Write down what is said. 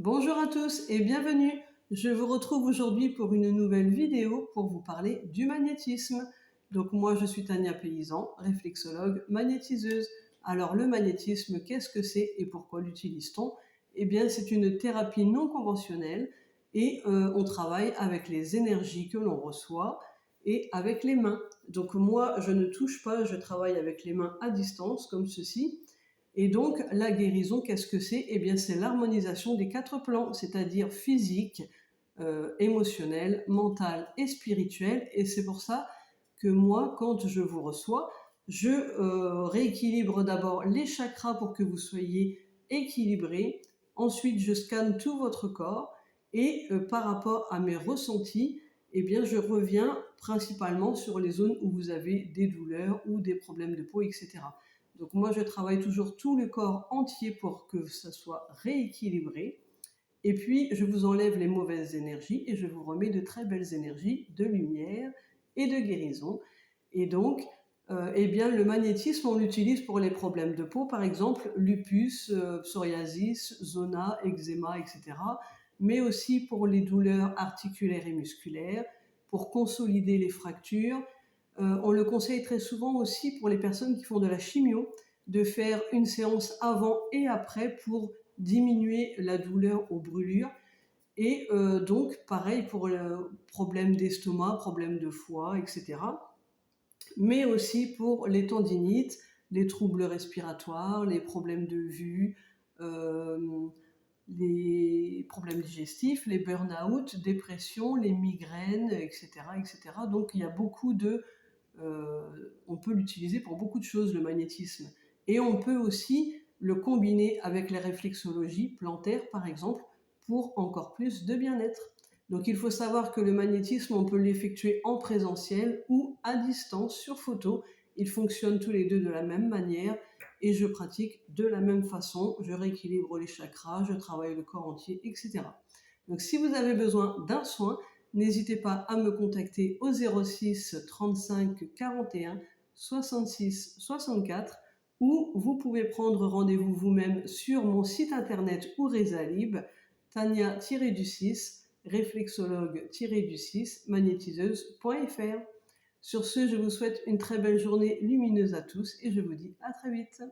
Bonjour à tous et bienvenue. Je vous retrouve aujourd'hui pour une nouvelle vidéo pour vous parler du magnétisme. Donc moi je suis Tania Paysan, réflexologue magnétiseuse. Alors le magnétisme, qu'est-ce que c'est et pourquoi l'utilise-t-on? Eh bien c'est une thérapie non conventionnelle et on travaille avec les énergies que l'on reçoit et avec les mains. Donc moi je ne touche pas, je travaille avec les mains à distance comme ceci. Et donc, la guérison, qu'est-ce que c'est? Eh bien, c'est l'harmonisation des 4 plans, c'est-à-dire physique, émotionnel, mental et spirituel. Et c'est pour ça que moi, quand je vous reçois, je rééquilibre d'abord les chakras pour que vous soyez équilibrés. Ensuite, je scanne tout votre corps et par rapport à mes ressentis, eh bien, je reviens principalement sur les zones où vous avez des douleurs ou des problèmes de peau, etc. Donc moi, je travaille toujours tout le corps entier pour que ça soit rééquilibré. Et puis, je vous enlève les mauvaises énergies et je vous remets de très belles énergies de lumière et de guérison. Et donc, eh bien, le magnétisme, on l'utilise pour les problèmes de peau, par exemple, lupus, psoriasis, zona, eczéma, etc. Mais aussi pour les douleurs articulaires et musculaires, pour consolider les fractures. On le conseille très souvent aussi pour les personnes qui font de la chimio, de faire une séance avant et après pour diminuer la douleur aux brûlures. Et donc, pareil pour le problème d'estomac, problème de foie, etc. Mais aussi pour les tendinites, les troubles respiratoires, les problèmes de vue, euh, les problèmes digestifs, les burn-out, dépression, les migraines, etc., etc. Donc, il y a beaucoup de on peut l'utiliser pour beaucoup de choses, le magnétisme. Et on peut aussi le combiner avec les réflexologies plantaires, par exemple, pour encore plus de bien-être. Donc il faut savoir que le magnétisme, on peut l'effectuer en présentiel ou à distance sur photo. Ils fonctionnent tous les deux de la même manière et je pratique de la même façon. Je rééquilibre les chakras, je travaille le corps entier, etc. Donc si vous avez besoin d'un soin, n'hésitez pas à me contacter au 06 35 41 66 64 ou vous pouvez prendre rendez-vous vous-même sur mon site internet ou Rezalib, Tania-6, réflexologue-6, magnétiseuse.fr. Sur ce, je vous souhaite une très belle journée lumineuse à tous et je vous dis à très vite.